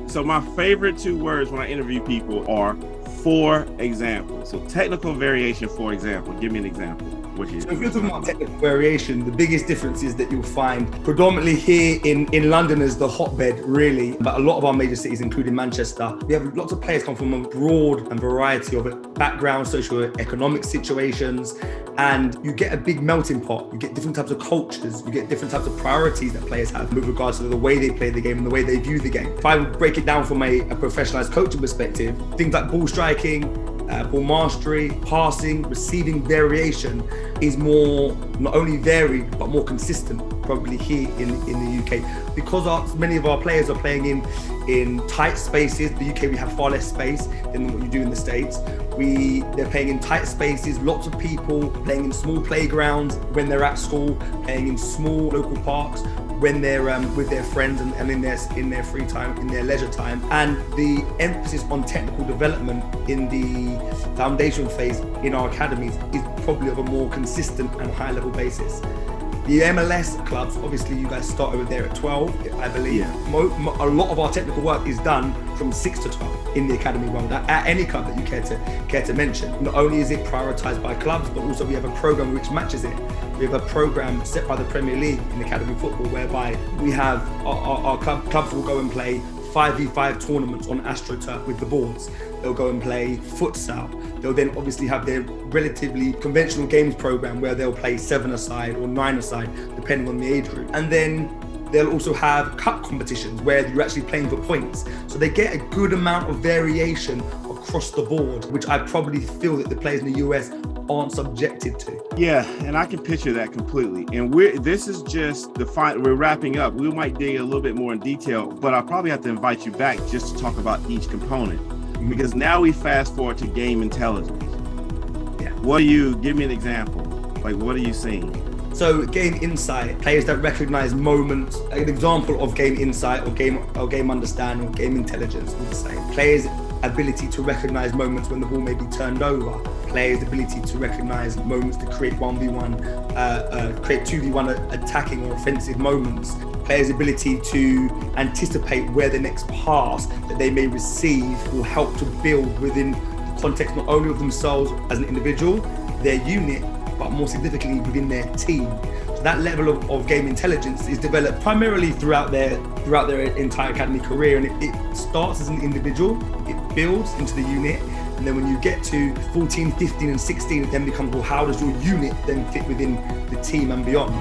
So my favorite two words when I interview people are for example. So technical variation, for example. Give me an example. So if you're talking about technical variation, the biggest difference is that you'll find predominantly here in London is the hotbed, really, but a lot of our major cities, including Manchester, we have lots of players come from a broad and variety of backgrounds, socio-economic situations, and you get a big melting pot. You get different types of cultures, you get different types of priorities that players have with regards to the way they play the game and the way they view the game. If I would break it down from a professionalized coaching perspective, things like ball striking, ball mastery, passing, receiving variation is more not only varied but more consistent probably here in the UK, because many of our players are playing in tight spaces. The UK, we have far less space than what you do in the States. They're playing in tight spaces, lots of people playing in small playgrounds when they're at school, playing in small local parks when they're with their friends and in their free time, in their leisure time. And the emphasis on technical development in the foundation phase in our academies is probably of a more consistent and high level basis. The MLS clubs, obviously you guys start over there at 12, I believe. Yeah. A lot of our technical work is done from 6 to 12 in the academy world, at any club that you care to mention. Not only is it prioritized by clubs, but also we have a program which matches it. We have a program set by the Premier League in academy football, whereby we have our clubs will go and play 5v5 tournaments on AstroTurf with the boards. They'll go and play futsal. They'll then obviously have their relatively conventional games program where they'll play 7-a-side or 9-a-side, depending on the age group. And then they'll also have cup competitions where you're actually playing for points. So they get a good amount of variation across the board, which I probably feel that the players in the US aren't subjected to. Yeah, and I can picture that completely. And this is just we're wrapping up. We might dig a little bit more in detail, but I'll probably have to invite you back just to talk about each component. Because now we fast forward to game intelligence. Yeah. Give me an example. Like, what are you seeing? So game insight, players that recognize moments. An example of game insight or game understanding or game intelligence is the same. Players' ability to recognize moments when the ball may be turned over. Players' ability to recognize moments to create 1v1, create 2v1 attacking or offensive moments. Players' ability to anticipate where the next pass that they may receive will help to build within the context not only of themselves as an individual, their unit, but more significantly within their team. So that level of game intelligence is developed primarily throughout their entire academy career, and it starts as an individual, it builds into the unit, and then when you get to 14, 15 and 16, it then becomes, well, how does your unit then fit within the team and beyond?